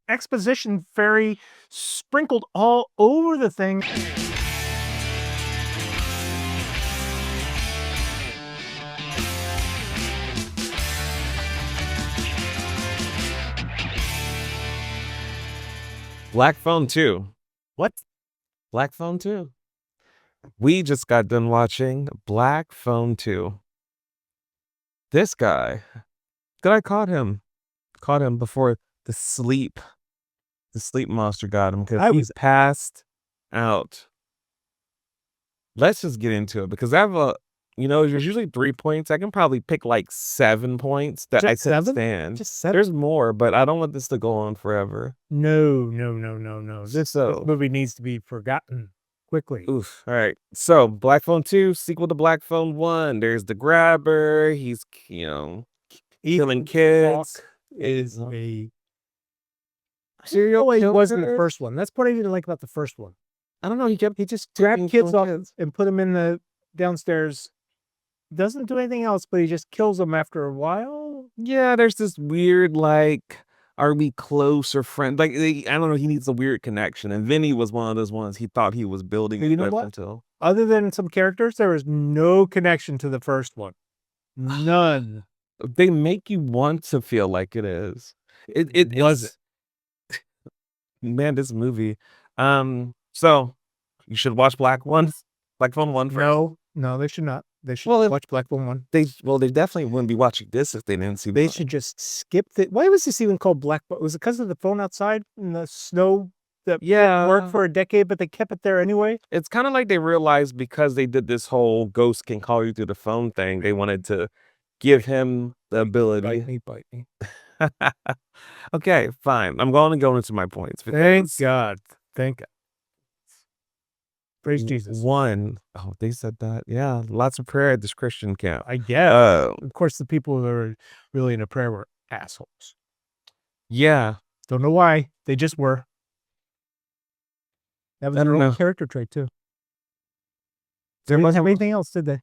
exposition fairy sprinkled all over the thing. Black Phone 2. What? Black Phone 2. We just got done watching Black Phone 2. This guy, I caught him before the sleep monster got him because he's passed out. Let's just get into it because I have there's usually 3 points. I can probably pick like 7 points that I couldn't stand. Just 7? There's more, but I don't want this to go on forever. No. This movie needs to be forgotten quickly. Oof. All right. So Black Phone 2, sequel to Black Phone 1. There's the grabber. He's, killing kids. Hawke is a serial killer. He killer. wasn't the first one. That's what I didn't like about the first one. I don't know. He just grabbed kids off and put them in the downstairs. Doesn't do anything else, but he just kills them after a while. Yeah, there's this weird, like, are we close or friends? Like, I don't know. He needs a weird connection. And Vinny was one of those ones he thought he was building. You know what? Other than some characters, there was no connection to the first one. None. They make you want to feel like it is. It wasn't. Man, this movie. So you should watch Black Phone 1 first. No, they should not. They should watch Black Phone 1. They definitely wouldn't be watching this if they didn't see. They should just skip it. Why was this even called Black Phone? Was it because of the phone outside in the snow that worked for a decade, but they kept it there anyway? It's kind of like they realized because they did this whole ghost can call you through the phone thing, they wanted to give him the ability. Bite me. Okay, fine. I'm going to go into my points. Thank God. Praise Jesus. 1. Oh, they said that. Yeah, lots of prayer at this Christian camp. I guess. Of course, the people that were really into prayer were assholes. Yeah. Don't know why. They just were. That was their own character trait, too. They didn't have anything else, did they?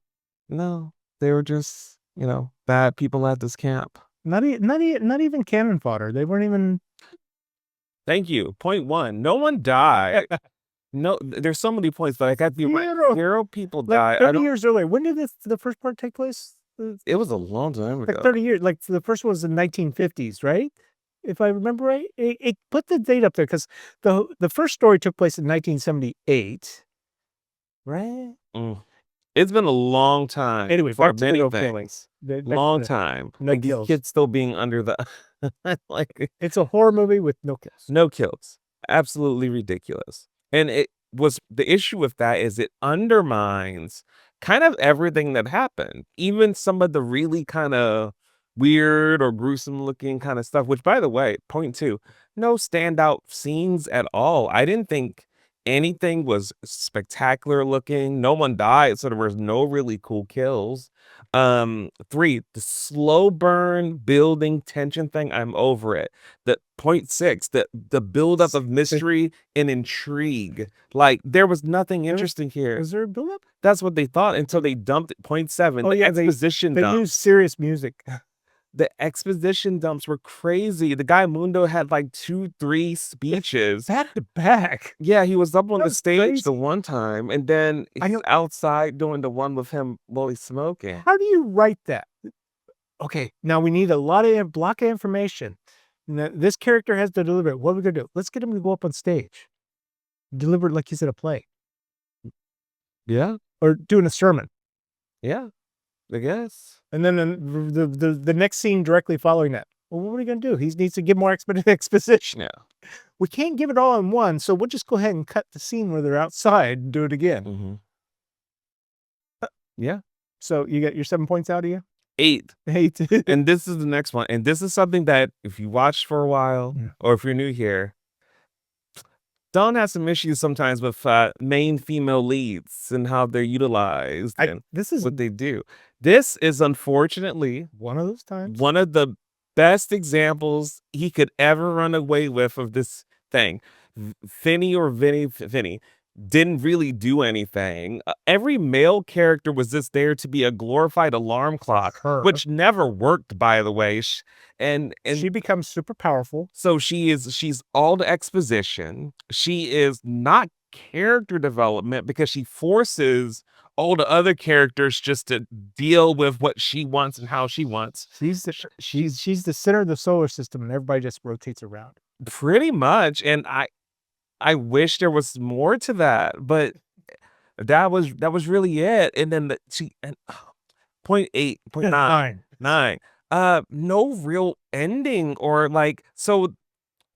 No. They were just, bad people at this camp. Not even cannon fodder. They weren't even... Thank you. Point 1. No one died. No, there's so many points, but I got to be right. 0 people died. 30 years earlier. When did the first part take place? It was a long time ago. Like 30 years. Like the first one was in 1950s, right? If I remember right. It put the date up there because the first story took place in 1978. Right? It's been a long time. Anyway, for many things. Long time. No like kills. Kids still being under the... It's a horror movie with no kills. No kills. Absolutely ridiculous. And the issue with that is it undermines kind of everything that happened. Even some of the really kind of weird or gruesome looking kind of stuff, which by the way, point 2, no standout scenes at all. I didn't think anything was spectacular looking. No one died, so there was no really cool kills. 3, the slow burn building tension thing, I'm over it. The point 6, the buildup of mystery and intrigue. Like there was nothing interesting here. Was there a buildup? That's what they thought until they dumped it. Point 7, the exposition dumps. They used serious music. The exposition dumps were crazy. The guy Mundo had like 2-3 speeches. Back to back. Yeah, he was up on the stage the one time, and then he's outside doing the one with him while he's smoking. How do you write that? Okay, now we need a lot of block of information. Now, this character has to deliver it. What are we going to do? Let's get him to go up on stage. Deliver it like he's at a play. Yeah. Or doing a sermon. Yeah. I guess. And then the next scene directly following that. Well, what are we going to do? He needs to give more exposition. Yeah. We can't give it all in one, so we'll just go ahead and cut the scene where they're outside and do it again. Yeah. So you got your 7 points out of you? 8. 8. And this is the next one. And this is something that if you watched for a while or if you're new here, Dawn has some issues sometimes with main female leads and how they're utilized. This is what they do. This is unfortunately one of those times. One of the best examples he could ever run away with of this thing. Vinny. didn't really do anything. Every male character was just there to be a glorified alarm clock, Her. which never worked, by the way. And She becomes super powerful. so she's all the exposition. She is not character development because she forces all the other characters just to deal with what she wants and how she wants. She's the center of the solar system, and everybody just rotates around. Pretty much. And I wish there was more to that, but that was really it. And then point 8, point 9, 9. No real ending or like so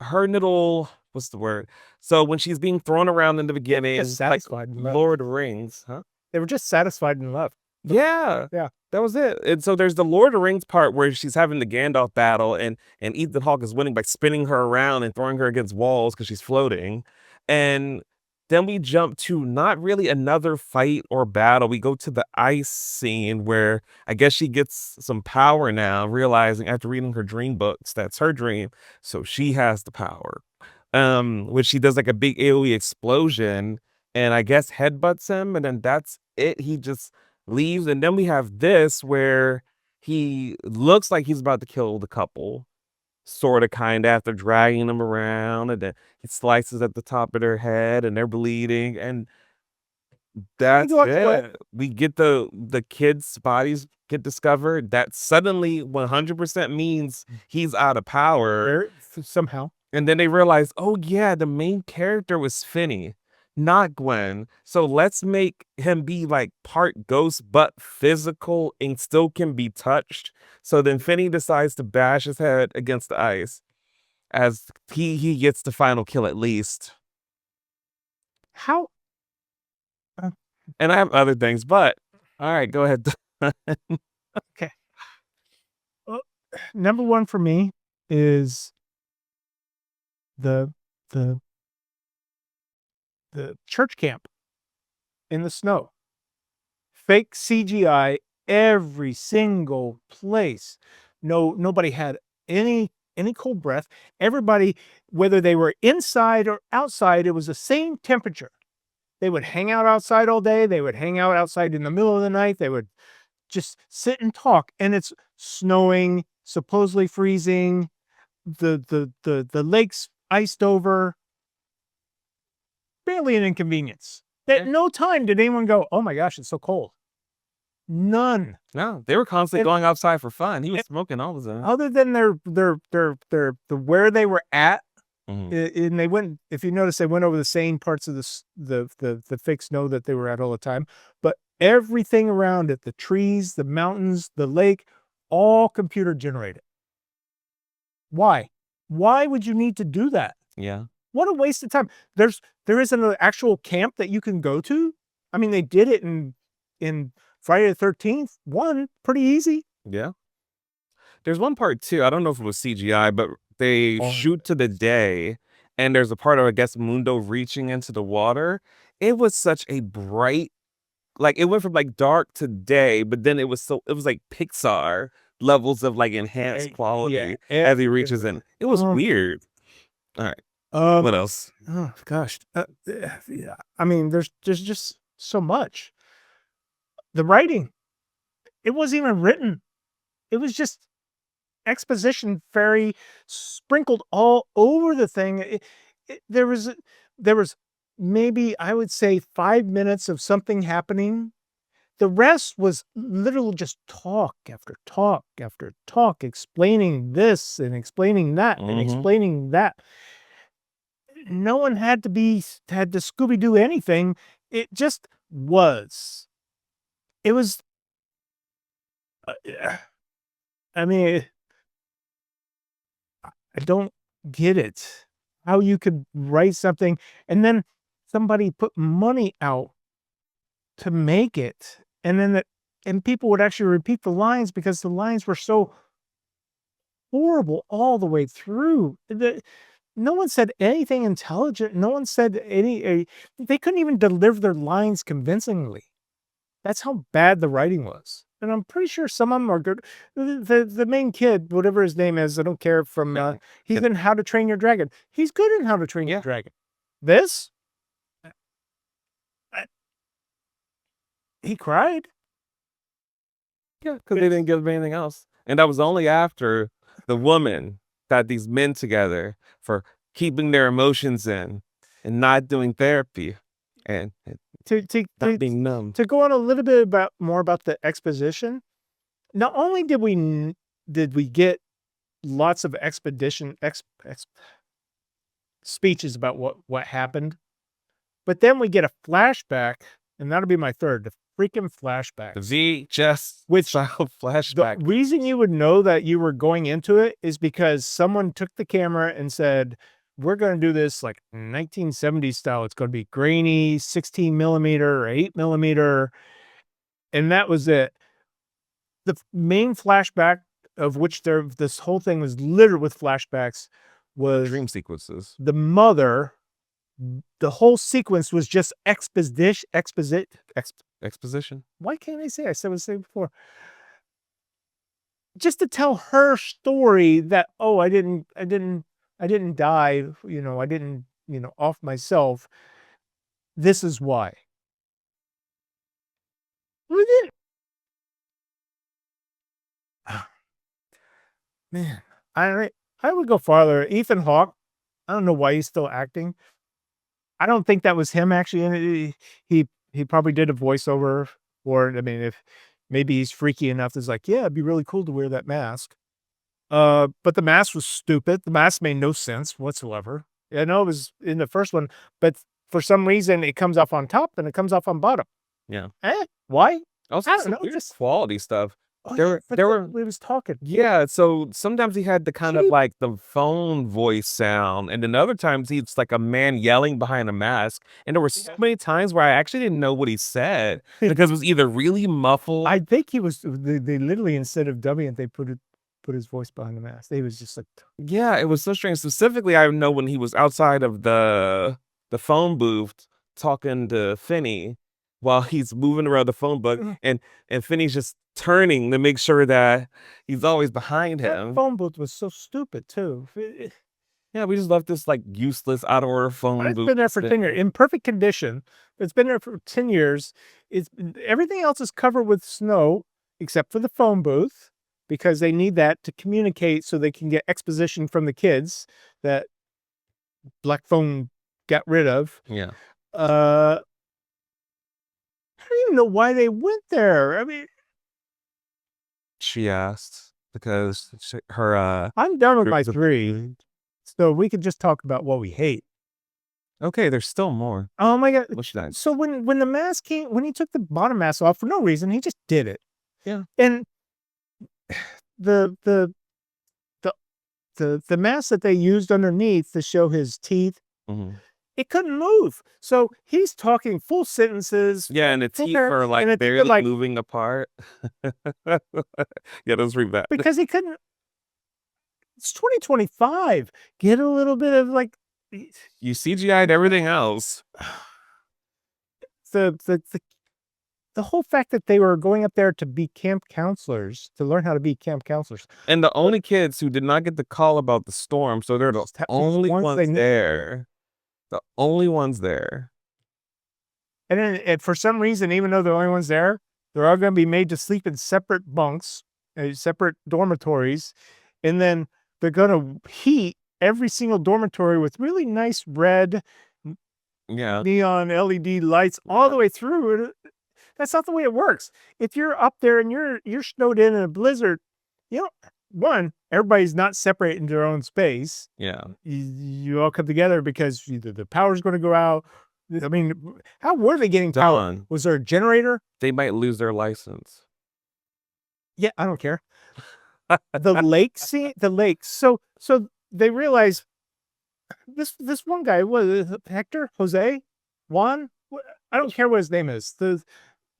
her little what's the word? So when she's being thrown around in the beginning, Just satisfied in love. Lord of the Rings, huh? They were just satisfied in love. Yeah. Yeah. That was it. And so there's the Lord of the Rings part where she's having the Gandalf battle and Ethan Hawke is winning by spinning her around and throwing her against walls because she's floating. And then we jump to not really another fight or battle. We go to the ice scene where I guess she gets some power now, realizing after reading her dream books, that's her dream. So she has the power. Which she does like a big AoE explosion and I guess headbutts him, and then that's it. He just leaves, and then we have this where he looks like he's about to kill the couple, sort of, kind of, after dragging them around, and then he slices at the top of their head, and they're bleeding, and that's it. We get the kids' bodies get discovered. That suddenly 100% means he's out of power. Somehow. And then they realize, oh yeah, the main character was Finney, not Gwen. So let's make him be like part ghost but physical and still can be touched. So then Finney decides to bash his head against the ice as he gets the final kill at least. How? And I have other things, but all right, go ahead. Okay. Well, number one for me is the church camp in the snow. Fake CGI every single place. Nobody had any cold breath. Everybody, whether they were inside or outside, it was the same temperature. They would hang out outside all day. They would hang out outside in the middle of the night. They would just sit and talk. And it's snowing, supposedly freezing. The lake's iced over. Barely an inconvenience. At no time did anyone go, "Oh my gosh, it's so cold." None. No, they were constantly going outside for fun. He was smoking all the time. Other than the where they were at, Mhm. and they went. If you notice, they went over the same parts of the fake snow that they were at all the time. But everything around it, the trees, the mountains, the lake, all computer generated. Why? Why would you need to do that? Yeah. What a waste of time. There isn't an actual camp that you can go to. I mean, they did it in Friday the 13th. One, pretty easy. Yeah. There's one part too, I don't know if it was CGI, but they shoot to the day, and there's a part of, I guess, Mundo reaching into the water. It was such a bright like, it went from, like, dark to day, but then it was like Pixar levels of, like, enhanced quality as he reaches in. It was weird. Alright. What else? Oh gosh. Yeah. I mean, there's just so much. The writing, it wasn't even written. It was just exposition fairy sprinkled all over the thing. There was maybe, I would say, 5 minutes of something happening. The rest was literal just talk after talk after talk, explaining this and explaining that and explaining that. No one had to Scooby-Doo anything. It just was. It was, I mean, I don't get it. How you could write something and then somebody put money out to make it, and then and people would actually repeat the lines because the lines were so horrible all the way through. No one said anything intelligent. No one said they couldn't even deliver their lines convincingly. That's how bad the writing was. And I'm pretty sure some of them are good. The main kid, whatever his name is, I don't care, from he's in How to Train Your Dragon. He's good in How to Train Your Dragon. This? He cried. Yeah, because they didn't give him anything else. And that was only after the woman got these men together for keeping their emotions in and not doing therapy and To to not to being numb. to go on a little bit about more about the exposition. Not only did we get lots of expedition speeches about what happened, but then we get a flashback, and that'll be my third, the freaking flashback. The VHS Which style the flashback. reason you would know that you were going into it is because someone took the camera and said, "We're gonna do this like 1970s style. It's gonna be grainy, 16 millimeter or 8 millimeter," and that was it. The main flashback, of which this whole thing was littered with flashbacks, was Dream sequences. the mother. The whole sequence was just Exposition. why can't I say? I said what I said before. Just to tell her story that, oh, I didn't die, I didn't, off myself. This is why. We did. Man, I would go farther. Ethan Hawke, I don't know why he's still acting. I don't think that was him actually. And he probably did a voiceover for it. I mean, if maybe he's freaky enough, it's like, yeah, it'd be really cool to wear that mask. But the mask was stupid. The mask made no sense whatsoever. I know it was in the first one, but for some reason it comes off on top and it comes off on bottom. Yeah. Why? Also, I don't some know, weird just quality stuff. oh, There yeah, were but there were we was talking. Yeah, so sometimes he had the kind of Cheap. like the phone voice sound, and then other times he's like a man yelling behind a mask. And there were so many times where I actually didn't know what he said because it was either really muffled. I think he was they literally, instead of dubbing it, they put his voice behind the mask. He was just like, Yeah, it was so strange. Specifically, I know when he was outside of the phone booth talking to Finney while he's moving around the phone book, and Finney's just turning to make sure that he's always behind that him. phone booth was so stupid too. Yeah, we just left this like useless out of order phone It's booth. been there for 10 years in perfect condition. It's been there for 10 years. Everything else is covered with snow except for the phone booth, because they need that to communicate so they can get exposition from the kids that Black Phone got rid of. Yeah. I don't even know why they went there. I mean, She asked because her I'm done with my the- 3, so we could just talk about what we hate. Okay, there's still more. Oh my god. What's that? So when the mask came, when he took the bottom mask off for no reason, he just did it. Yeah. And the the the mask that they used underneath to show his teeth, Mhm. it couldn't move. So he's talking full sentences. Yeah, and the full teeth paragraph, are like and the teeth are barely like, moving apart. Yeah, those pretty bad. because he couldn't. It's 2025. Get a little bit of like You CGI'd everything else. the the the the whole fact that they were going up there to be camp counselors, to learn how to be camp counselors. And the only kids who did not get the call about the storm, so they're the only Once they ones knew- there. The only ones there. And then and for some reason, even though they're the only ones there, they're all going to be made to sleep in separate bunks, separate dormitories. And then they're going to heat every single dormitory with really nice red Yeah. neon LED lights all the way through. And that's not the way it works. If you're up there and you're snowed in a blizzard, one, everybody's not separated into their own space. Yeah. You all come together because either the power's going to go out. I mean, how were they getting power? Don, Was there a generator? they might lose their license. Yeah, I don't care. The lake scene, the lakes. So they realize this one guy, was Hector, Jose, Juan. I don't care what his name is. The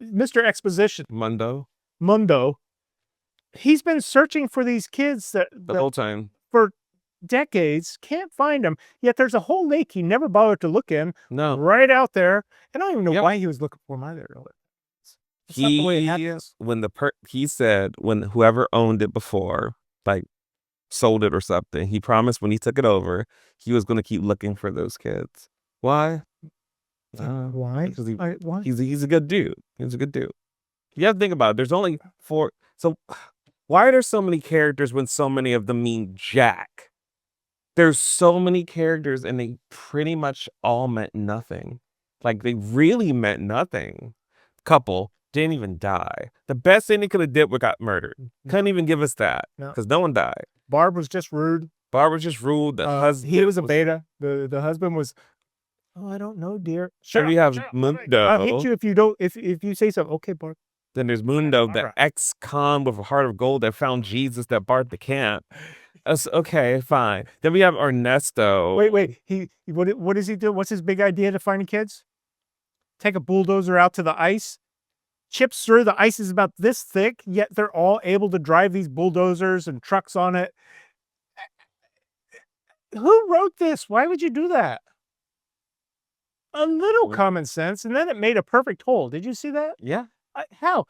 Mr. Exposition, Mundo. He's been searching for these kids The whole time. for decades, can't find them. Yet there's a whole lake he never bothered to look in, No. right out there. And I don't even know Yep. why he was looking for them either. That's not the way it happens. He said when whoever owned it before, like sold it or something, he promised when he took it over, he was going to keep looking for those kids. Why? Why? Because Why? he's a good dude. He's a good dude. You have to think about it. There's only 4. So why are there so many characters when so many of them mean Jack? There's so many characters and they pretty much all meant nothing. Like they really meant nothing. Couple didn't even die. The best thing they could have did was got murdered. Couldn't even give us that No. because no one died. Barb was just rude. Barbara just ruled. The husband. He was a beta. The husband was. Oh, I don't know, dear. Sure, you have Mundo. I'll hit you if you don't. If you say so. Okay, Barb. Then there's Mundo, the Barbara. ex-con with a heart of gold that found Jesus that barred the camp. Okay, fine. Then we have Ernesto. Wait. What does he do? What's his big idea to finding kids? Take a bulldozer out to the ice. Chips through. The ice is about this thick, yet they're all able to drive these bulldozers and trucks on it. Who wrote this? Why would you do that? A little common sense, and then it made a perfect hole. Did you see that? Yeah. How?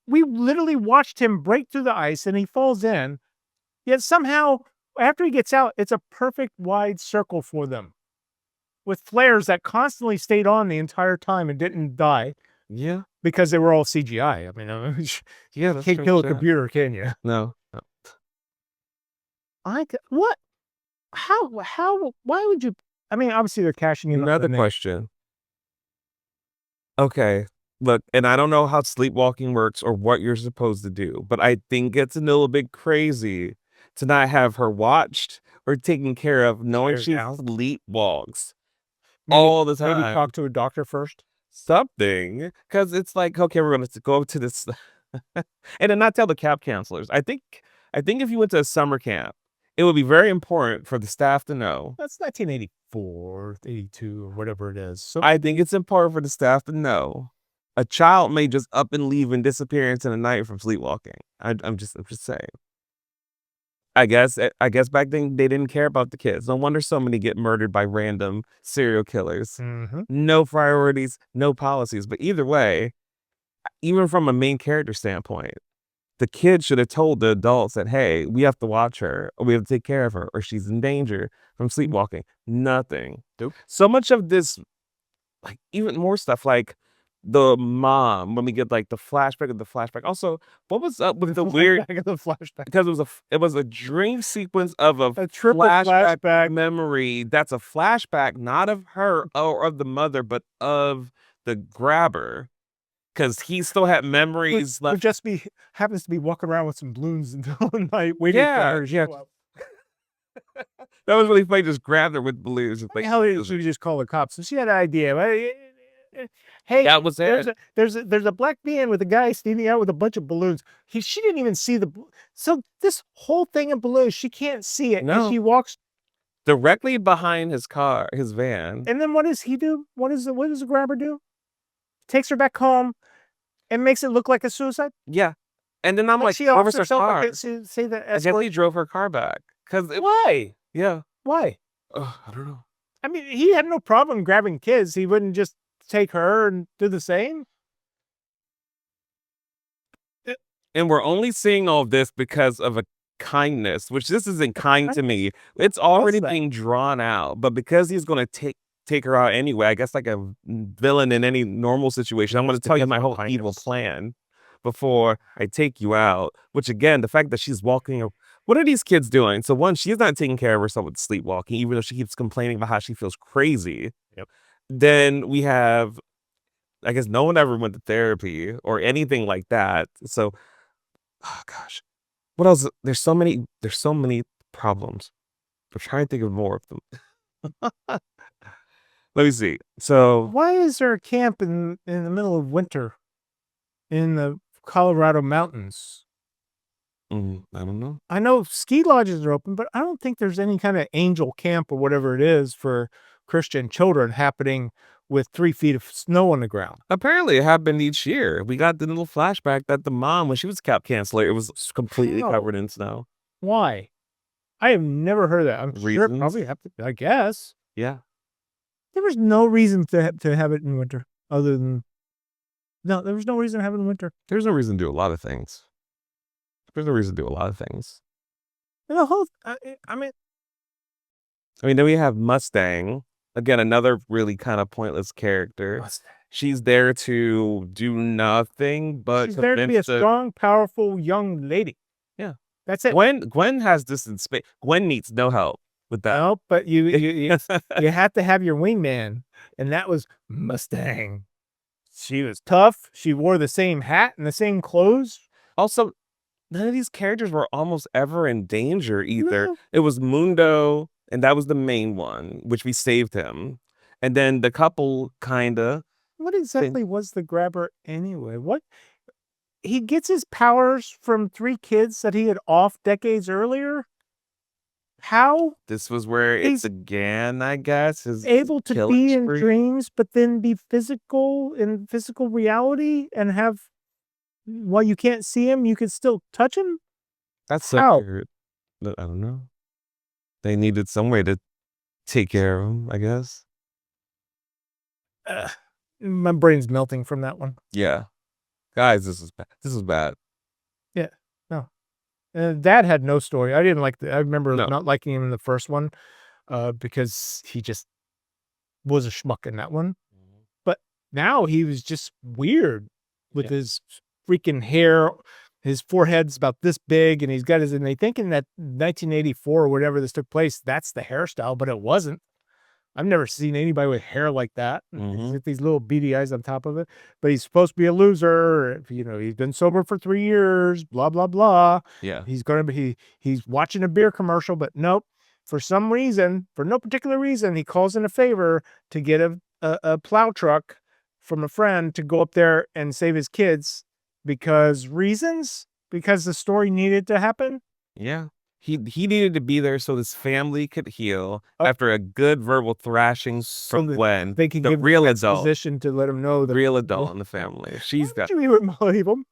We literally watched him break through the ice, and he falls in. Yet somehow, after he gets out, it's a perfect wide circle for them, with flares that constantly stayed on the entire time and didn't die. Yeah. Because they were all CGI. I mean, Yeah. you can't kill a computer, can you? No. What? How? Why would you? I mean, obviously they're cashing in. Another question. Okay, look, and I don't know how sleepwalking works or what you're supposed to do, but I think it's a little bit crazy to not have her watched or taken care of, knowing she sleepwalks all the time. Maybe talk to a doctor first. Something, because it's like, okay, we're going to go to this, and then not tell the camp counselors. I think if you went to a summer camp, it would be very important for the staff to know. That's 1984, 82, or whatever it is. So I think it's important for the staff to know a child may just up and leave and disappear into the night from sleepwalking. I'm just saying. I guess back then they didn't care about the kids. No wonder so many get murdered by random serial killers. No priorities, no policies. But either way, even from a main character standpoint, the kid should have told the adults that, hey, we have to watch her, or we have to take care of her, or she's in danger from sleepwalking. Nothing. Nope. So much of this, like even more stuff, like the mom, when we get like the flashback of the flashback. Also, what was up with the weird flashback? Because it was a dream sequence of a triple flashback memory. That's a flashback, not of her or of the mother, but of the grabber. Because he still had memories left. Would just happens to be walking around with some balloons until the night waiting for her to show up. That was really funny. Just grabbed her with balloons. Like, hell, should we just call the cops? So she had an idea. Hey, that was it. There's a black man with a guy standing out with a bunch of balloons. She didn't even see so this whole thing in balloons, she can't see it. No. And she walks directly behind his van. And then what does he do? What does the grabber do? Takes her back home and makes it look like a suicide? Yeah. And then I'm like, she offers herself car. Say that. And then he drove her car back. Why? Yeah. Why? I don't know. I mean, he had no problem grabbing kids. He wouldn't just take her and do the same. And we're only seeing all this because of a kindness, which this isn't kind to me. It's already being drawn out, but because he's going to take her out anyway, I guess like a villain in any normal situation, I'm going to tell you my whole evil plan before I take you out. Which again, the fact that she's walking, what are these kids doing? So one, she's not taking care of herself with sleepwalking, even though she keeps complaining about how she feels crazy. Yep. Then we have, I guess no one ever went to therapy or anything like that. So, oh gosh, what else? There's so many problems. I'm trying to think of more of them. Let me see. So why is there a camp in the middle of winter in the Colorado mountains? I don't know. I know ski lodges are open, but I don't think there's any kind of angel camp or whatever it is for Christian children happening with 3 feet of snow on the ground. Apparently it happened each year. We got the little flashback that the mom, when she was camp counselor, it was completely covered in snow. Why? I have never heard that. I'm sure it probably happened, I guess. Yeah. There was no reason to have it in winter other than... No, there was no reason to have it in winter. There's no reason to do a lot of things. There's no reason to do a lot of things. The whole... I mean, then we have Mustang. Again, another really kind of pointless character. What's that? She's there to do nothing but She's there to be a convince the strong, powerful young lady. yeah. That's it. Gwen has this in space. Gwen needs no help with that. No, but you have to have your wingman, and that was Mustang. She was tough. She wore the same hat and the same clothes. Also, none of these characters were almost ever in danger either. No. It was Mundo, and that was the main one, which we saved him. And then the couple kinda What exactly was the grabber anyway? What he gets his powers from 3 kids that he had off decades earlier? How this was where it He's began, I guess, his able to killing be in spree. dreams, but then be physical in physical reality and have while you can't see him, you can still touch him? That's so How? weird. But I don't know. They needed some way to take care of him, I guess. Ugh, my brain's melting from that one. Yeah. Guys, this is bad. This is bad. Yeah, no. Dad had no story. I didn't like the I remember No. not liking him in the first one, because he just was a schmuck in that one. But now he was just weird with Yeah. his freaking hair. His forehead's about this big, and he's got his and they think in that 1984 or whatever this took place, that's the hairstyle, but it wasn't. I've never seen anybody with hair like that. He's Mhm. got these little beady eyes on top of it, but he's supposed to be a loser. He's been sober for 3 years, blah, blah, blah. Yeah. He's gonna be he's watching a beer commercial, but nope. For some reason, for no particular reason, he calls in a favor to get a plow truck from a friend to go up there and save his kids because reasons? Because the story needed to happen? Yeah. He needed to be there so his family could heal Oh. after a good verbal thrashing So from that Gwen, they can the give real adult, position to let him know that real adult in the family. why She's got would you even believe him?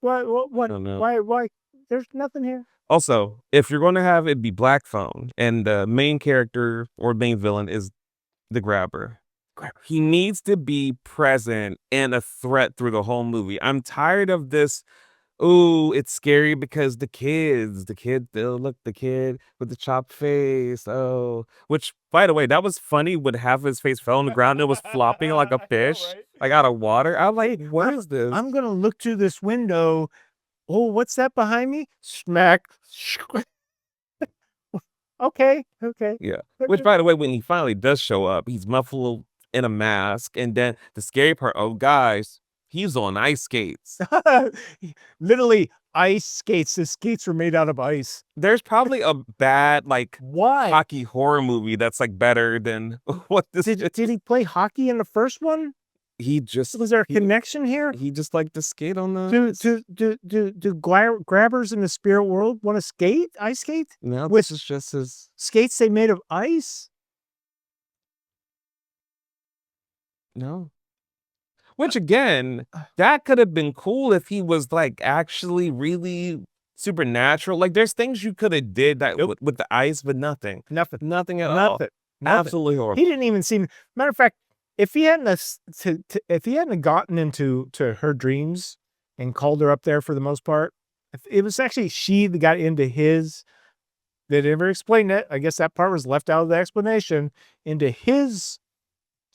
I What? don't know. Why? There's nothing here. Also, if you're going to have it be Black Phone and the main character or main villain is the grabber, he needs to be present and a threat through the whole movie. I'm tired of this. Ooh, it's scary because the kid with the chopped face. Oh, which by the way, that was funny when half of his face fell on the ground and it was flopping like a I know, fish, right? like out of water. I'm like, Hey, what is this? I'm gonna look through this window. Oh, what's that behind me? Smack. Okay, okay. Yeah. Which, by the way, when he finally does show up, he's muffled in a mask. And then the scary part, oh, guys, he's on ice skates. Literally ice skates. The skates were made out of ice. There's probably a bad, like, Why? hockey horror movie that's like better than what this is. Did he play hockey in the first one? He just Was there a he, connection here? he just liked to skate on the Do grabbers in the spirit world want to skate? Ice skate? no, With this is just his skates they made of ice? no. Which again, that could have been cool if he was like actually really supernatural. Like there's things you could have did that Nope. with the ice, but nothing. Nothing. Nothing at all. Nothing. Nothing. Absolutely horrible. He didn't even seem. Matter of fact, if he hadn't if he hadn't gotten into her dreams and called her up there for the most part, if it was actually she that got into his. They never explained it. I guess that part was left out of the explanation. Into his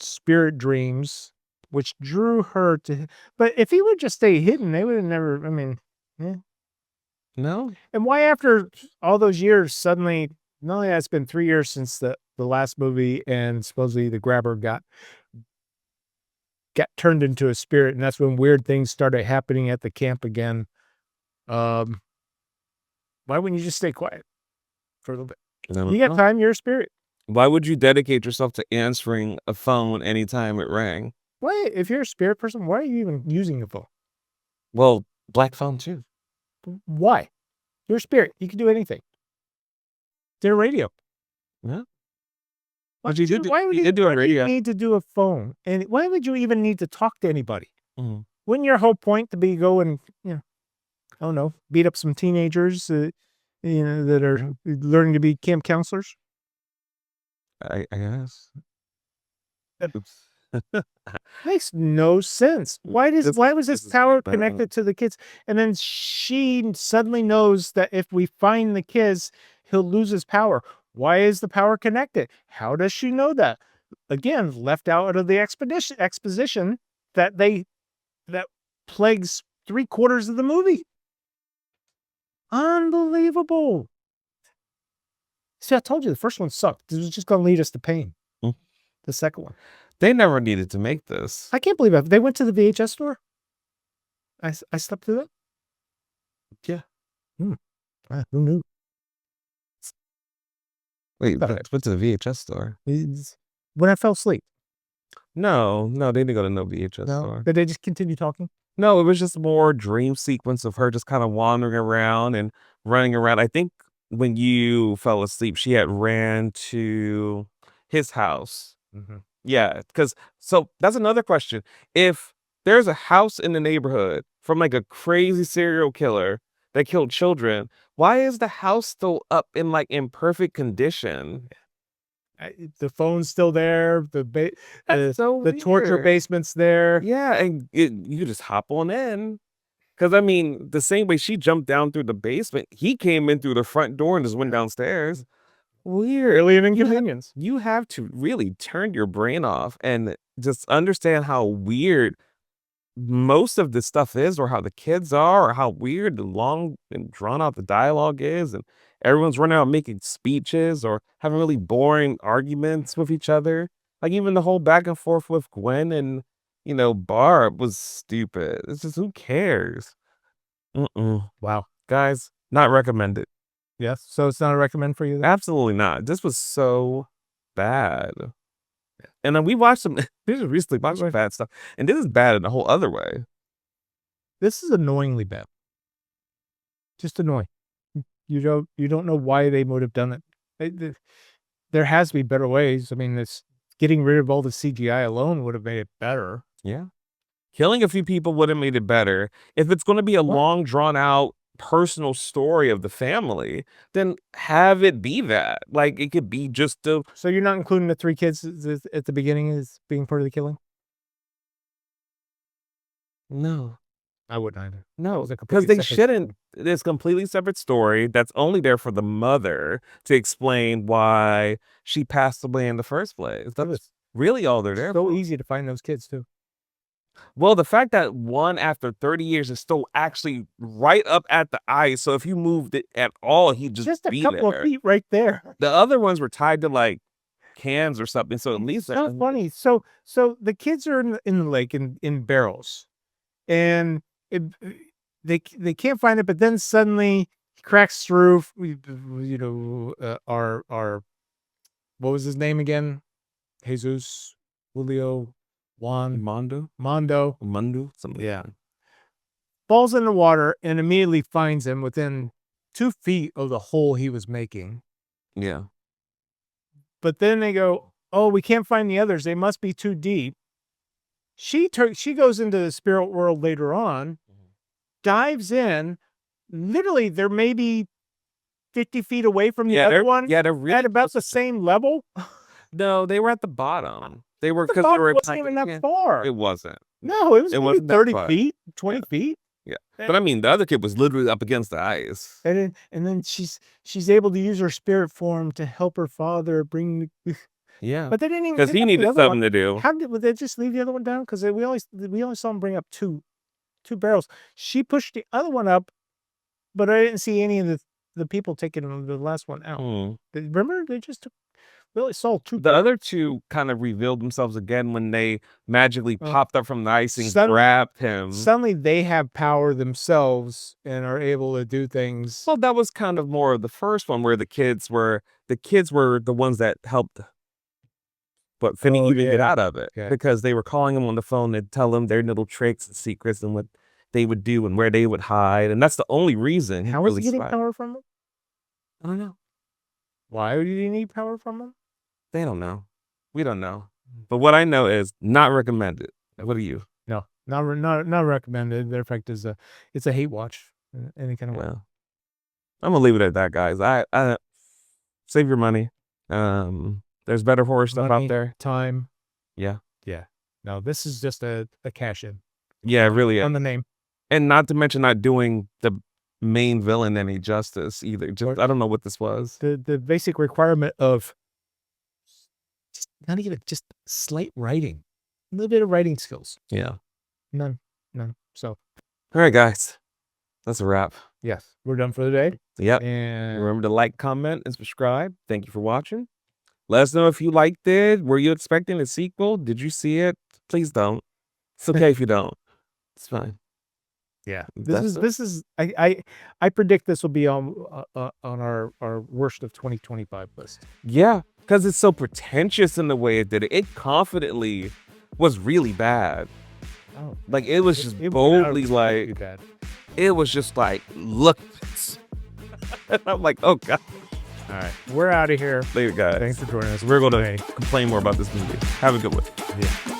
spirit dreams, which drew her to. But if he would just stay hidden, they would have never. I mean, yeah. No. And why after all those years suddenly? Not only has it been 3 years since the last movie, and supposedly the grabber got turned into a spirit, and that's when weird things started happening at the camp again. Why wouldn't you just stay quiet for a little bit? You got time, you're a spirit. Why would you dedicate yourself to answering a phone anytime it rang? Why, if you're a spirit person, why are you even using a phone? Well, Black Phone too. Why? You're a spirit. You can do anything. They're radio. Yeah. Why But you would did why would you did do why a do you radio. need to do a phone? And why would you even need to talk to anybody? Mhm. Wouldn't your whole point to be go and, I don't know, beat up some teenagers, that are learning to be camp counselors? I guess. Oops. Makes no sense. Why was This his is power bad. connected to the kids? And then she suddenly knows that if we find the kids, he'll lose his power. Why is the power connected? How does she know that? again, left out of the exposition that plagues 3/4 of the movie. Unbelievable. See, I told you the first one sucked. It was just gonna lead us to pain. Mm. The second one. They never needed to make this. I can't believe it. They went to the VHS store? I slept through that? Yeah. Who knew? Wait, Got it. went to the VHS store? When I fell asleep. No, they didn't go to no VHS No? store. Did they just continue talking? No, it was just more dream sequence of her just kind of wandering around and running around. I think when you fell asleep, she had ran to his house. Mhm. Yeah, because so that's another question. If there's a house in the neighborhood from like a crazy serial killer that killed children, why is the house still up in like in perfect condition? The phone's still there. That's so The torture weird. basement's there. Yeah, and you just hop on in. Because I mean, the same way she jumped down through the basement, he came in through the front door and just went downstairs. Weird. Really an You have, inconvenience. you have to really turn your brain off and just understand how weird most of the stuff is, or how the kids are, or how weird the long and drawn out the dialogue is, and everyone's running out making speeches or having really boring arguments with each other. Like even the whole back and forth with Gwen and Barb was stupid. It's just who cares? Wow. Guys, not recommended. Yes. So it's not a recommend for you then? Absolutely not. This was so bad. And then we watched some. This is recently watched some bad stuff, and this is bad in a whole other way. This is annoyingly bad. Just annoying. You don't know why they would have done it. There has to be better ways. I mean, it's getting rid of all the CGI alone would have made it better. Yeah. Killing a few people would have made it better. If it's going to be a long, drawn out personal story of the family, then have it be that. Like it could be just a. So you're not including the 3 kids at the beginning as being part of the killing? No. I wouldn't either. No, was a because completely they separate shouldn't. It's a completely separate story that's only there for the mother to explain why she passed away in the first place. That's really all they're there So for. easy to find those kids too. Well, the fact that one after 30 years is still actually right up at the ice, so if you moved it at all, he'd just a be couple there. of feet right there. The other ones were tied to like cans or something, so at least So funny. So the kids are in the lake in barrels, and they can't find it, but then suddenly he cracks through. Our what was his name again? Jesus, Julio, Juan, Mondo, something. Yeah. Falls in the water and immediately finds him within 2 feet of the hole he was making. Yeah. But then they go, "Oh, we can't find the others. They must be too deep." She goes into the spirit world later on, dives in. Literally, they're maybe 50 feet away from the other one. Yeah, they're really at about the same level. No, they were at the bottom. They were The because they were wasn't even that far. It wasn't. No, it was maybe wasn't that 30 far. feet, 20 feet. Yeah, but I mean, the other kid was literally up against the ice. And then she's able to use her spirit form to help her father bring. Yeah, But they didn't even because he needed something to do. How would they just leave the other one down? Because we only saw him bring up two barrels. She pushed the other one up, but I didn't see any of the people taking the last one out. Remember, they just took. We only saw 2. The other two kind of revealed themselves again when they magically popped up from the ice and grabbed him. Suddenly, they have power themselves and are able to do things. Well, that was kind of more of the first one, where the kids were the ones that helped. But Finney even get out of it because they were calling him on the phone and tell him their little tricks and secrets and what they would do and where they would hide, and that's the only reason. How was he getting power from them? I don't know. Why did he need power from them? They don't know. We don't know. But what I know is not recommended. What are you? No, not recommended. In fact, it's a hate watch. Any kind of way. I'm gonna leave it at that, guys. I save your money. There's better horror stuff out there. Time. Yeah. No, this is just a cash in. Yeah, it really is. On the name. And not to mention not doing the main villain any justice either. Just I don't know what this was. The basic requirement of not even just slight writing, a little bit of writing skills. Yeah. None. So, All right, guys. That's a wrap. yes, we're done for the day. Yep. And Remember to like, comment, and subscribe. Thank you for watching. Let us know if you liked it. Were you expecting a sequel? Did you see it? Please don't. It's okay if you don't. It's fine. yeah, That's it. this is I predict this will be on our worst of 2025 list. Yeah, because it's so pretentious in the way it did it. It confidently was really bad. Oh, Like it was just it boldly was like really bad. it was just like, look at this. And I'm like, oh god. All right, we're out of here. Later, guys. Thanks for joining us. We're gonna Bye. complain more about this movie. Have a good one. Yeah.